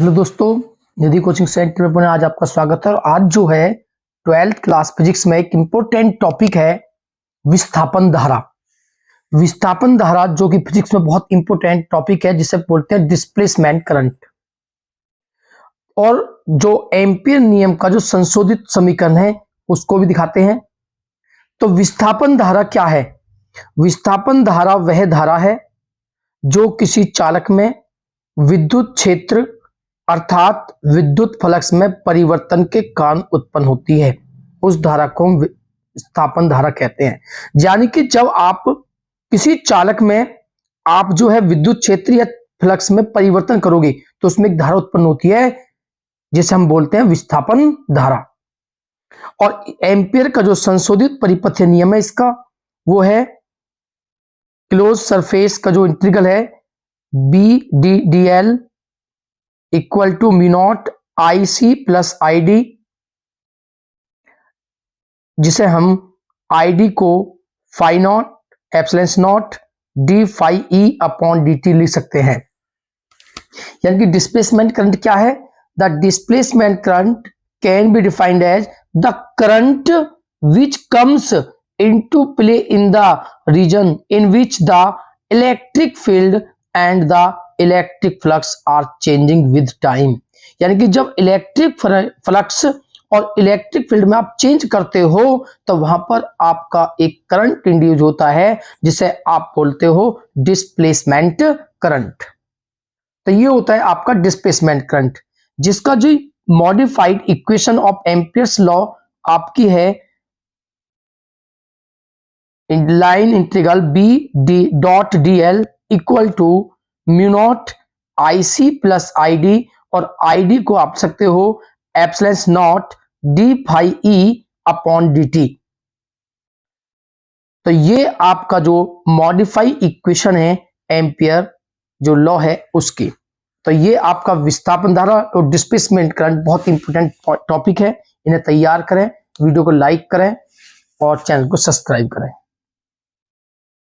Hello दोस्तों, निधि coaching centre में आज आपका स्वागत है। और आज जो है 12th क्लास फिजिक्स में एक इंपॉर्टेंट टॉपिक है विस्थापन धारा। विस्थापन धारा जो कि फिजिक्स में बहुत इंपॉर्टेंट टॉपिक है, जिसे बोलते हैं डिस्प्लेसमेंट करंट। और जो एम्पियर नियम का जो संशोधित समीकरण है उसको भी दिखाते हैं। तो विस्थापन धारा क्या है? विस्थापन धारा वह धारा है जो किसी चालक में विद्युत क्षेत्र अर्थात विद्युत फ्लक्स में परिवर्तन के कारण उत्पन्न होती है, उस धारा को हम विस्थापन धारा कहते हैं। यानी कि जब आप किसी चालक में आप जो है विद्युत क्षेत्र या फ्लक्स में परिवर्तन करोगे तो उसमें एक धारा उत्पन्न होती है जिसे हम बोलते हैं विस्थापन धारा। और एम्पियर का जो संशोधित परिपथीय नियम है इसका, वो है क्लोज सरफेस का जो इंटीग्रल है B D D L equal to mu naught I C plus I D, जिसे हम आई डी को phi naught epsilon naught D phi E upon D T लिख सकते हैं। यानी कि डिस्प्लेसमेंट करंट क्या है? The displacement current can be defined as the current which comes into play in the region in which the electric field and the electric flux are changing with time. यानी कि जब electric flux और electric field में आप change करते हो तो वहां पर आपका एक करंट इंड्यूस होता है जिसे आप बोलते हो डिस्प्लेसमेंट करंट। तो ये होता है आपका डिस्प्लेसमेंट करंट, जिसका जो modified equation of Ampere's law आपकी है line integral B D dot D L equal to mu naught I C plus I D, और आई डी को आप सकते हो epsilon naught D phi E upon D T. तो ये आपका जो मॉडिफाई इक्वेशन है एम्पियर जो लॉ है उसकी। तो ये आपका विस्थापन धारा और डिस्प्लेसमेंट करंट बहुत इंपॉर्टेंट टॉपिक है। इन्हें तैयार करें, वीडियो को लाइक करें और चैनल को सब्सक्राइब करें।